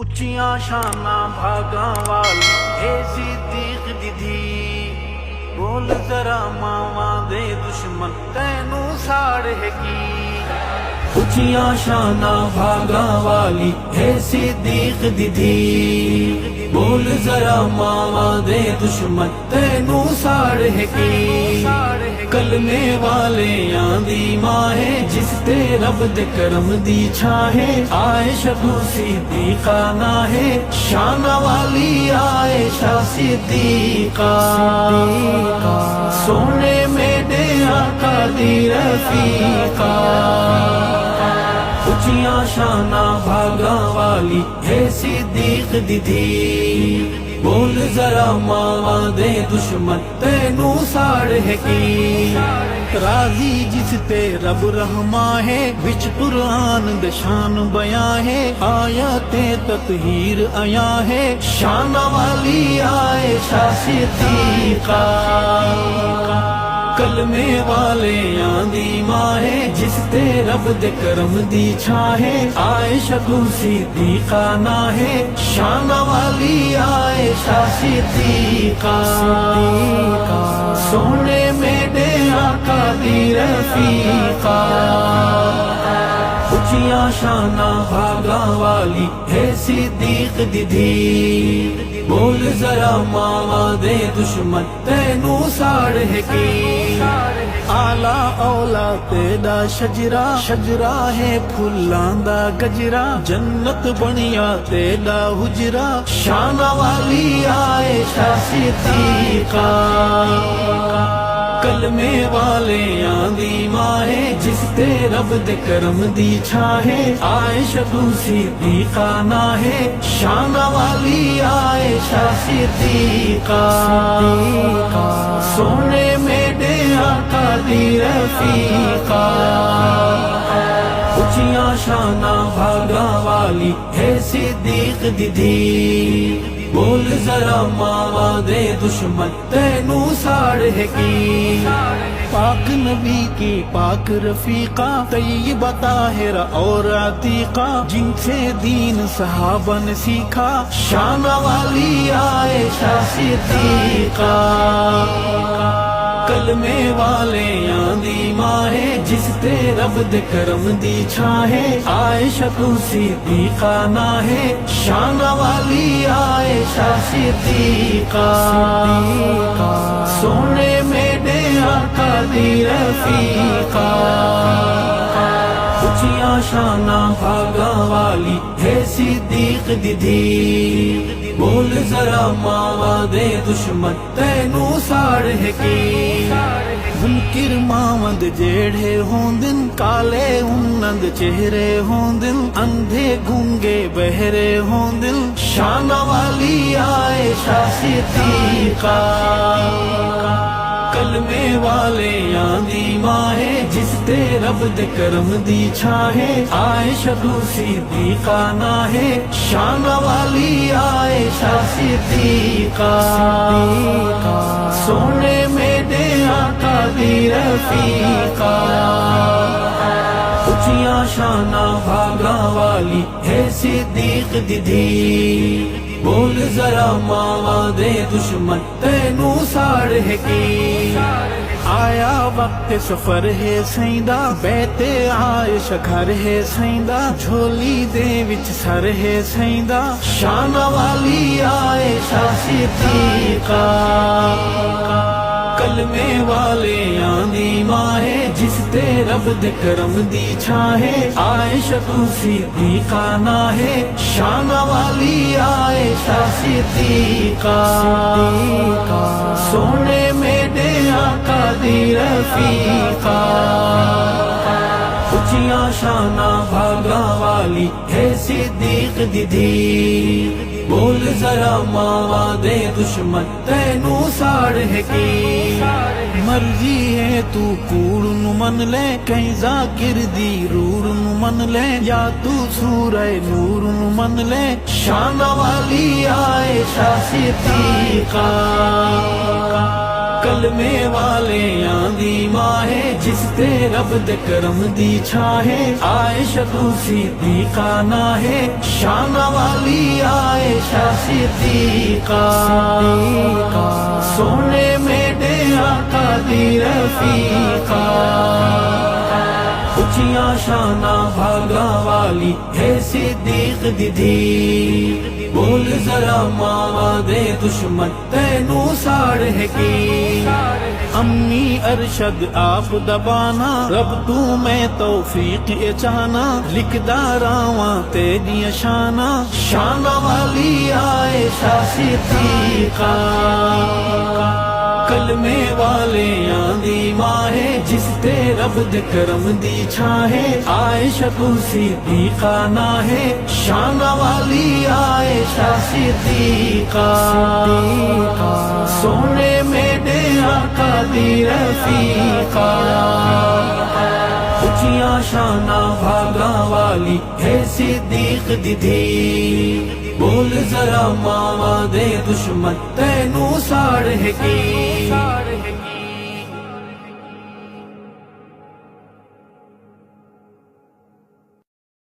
ਉੱਚੀਆਂ ਸ਼ਾਨਾਂ ਭਾਗਾਂ ਵਾਲੀ ਏ ਸਿੱਦੀਕ ਦੀ ਧੀ, ਬੋਲ ਜ਼ਰਾ ਮਾਵਾਂ ਦੇ ਦੁਸ਼ਮਣ ਤੈਨੂੰ ਸਾੜ ਹੈ ਕੀ। ਉੱਚੀਆਂ ਸ਼ਾਨਾਂ ਭਾਗਾਂ ਵਾਲੀ ਏ ਸਿੱਦੀਕ ਦੀ ਧੀ, ਬੋਲ ਜ਼ਰਾ ਮਾਵਾਂ ਦੇ ਦੁਸ਼ਮਣ ਤੈਨੂੰ ਸਾੜ ਹੈ ਕੀ। کلمے والیاں دی ماں ہے جس تے رب دے کرم دی چھاں ہے، عائشہ صدیقہ نا ہے شان والی عائشہ صدیقہ، سونے میرے آقا دی رفیقہ۔ اچھیاں شاناں بھاگاں والی ہے صدیق دی دھی، بول ذرا ماواں دے دشمن تینوں ساڑ ہے کی۔ راضی جس تے رب رحماں ہے، وچ قرآن دے شان بیاں ہے، آیات تطہیر آیا ہے شان والی عائشہ صدیقہ۔ کلمے والیاں دی ماں ہے جس تے رب دے کرم دی چھاں ہے، عائشہ صدیقہ نا ہے شان والی عائشہ صدیقہ، سونے میرے آقا دی رفیقہ۔ اچھیاں شاناں بھاگاں والی ہے صدیق دی دھی، بول ذرا ماواں دے دشمن تینوں ساڑ ہے کی۔ آلہ اولا تیرا شجرا، شجرا ہے پھلاں دا گجرا، جنت بنیا تیرا حجرا شان والی عائشہ صدیقہ۔ کلمے والیاں دی ماں ہے جس تے رب دے کرم دی چھاں ہے، عائشہ صدیقہ نا ہے شان والی عائشہ صدیقہ، سونے میرے آقا دی رفیقہ۔ اچھیاں شاناں بھاگاں والی ہے صدیق دی دھی، بول ذرا ماواں دے دشمن تینوں ساڑ ہے کی۔ پاک نبی کی پاک رفیقہ، طیبہ طاہرہ اور عتیقہ، جن سے دین صحابہ نے سیکھا شان والی عائشہ صدیقہ۔ کلمے والیاں دی ماں ہے جس تے رب دے کرم دی چھاں ہے، عائشہ صدیقہ نا ہے شان والی عائشہ صدیقہ، سونے میرے آقا دی رفیقہ۔ اچھیاں شاناں بھاگاں والی ہے صدیق دی دھی، بول ذرا ماواں دے دشمن تینوں ساڑ ہے کی۔ منکر ماوند جیڑے ہوندن، کالے انند چہرے ہوندن، اندھے گونگے بہرے ہوندن شان والی عائشہ صدیقہ۔ کلمے والیاں دی ماں ہے جس تے رب دے کرم دی چھاں ہے، عائشہ صدیقہ نا ہے شان والی عائشہ صدیقہ، سونے میرے آقا دی رفیقہ۔ اچھیاں شاناں بھاگاں والی ہے صدیق دی دھی، بول ذرا ماواں دے دشمن تینوں ساڑ ہے کی۔ آیا وقت سفر ہے سیندہ، بیت عائشہ گھر ہے سیندہ، جھولی دے وچ سر ہے سیندہ شان والی عائشہ صدیقہ۔ کلمے والیاں دی ماں ہے جس تے رب دے کرم دی چھاں ہے، عائشہ صدیقہ نا ہے شان والی عائشہ صدیقہ، سونے میرے آقا دی رفیقہ۔ اچھیاں شاناں بھاگاں والی ہے صدیق دی دھی، بول ذرا ماواں دے دشمن تینوں ساڑ ہے کی۔ مرضی ہے تو کوڑ نو من لے، کہیں ذاکر دی روڑ نو من لے، یا تو سورہ نور نو من لے شان والی عائشہ صدیقہ۔ کلمے والے آندی ماہے جس تے رب دے کرم دی چھاہے عائشہ تو صدیقہ نہ ہے شان والی عائشہ صدیقہ سونے میڈے آقا دی رفیقہ اچھیاں شانہ بھاگا والی ہے صدیق دی دھی بول ذرا ماوا دے دشمن تینوں ساڑ ہے کی امی ارشد آپ دبانا رب تو میں توفیق اچانا لکھ داراواں تیری شانہ شان والی عائشہ صدیقہ کلمے والے آندی ماہے جس تے رب دے کرم دی چھاہے عائشہ تو صدیقہ نہ ہے شان والی عائشہ صدیقہ سونے میڈے آقا دی رفیقہ اچھیاں شانہ بھاگا والی ہے صدیق دی دھی بول ذرا ماوا دے دشمن تینوں ساڑ ہے کی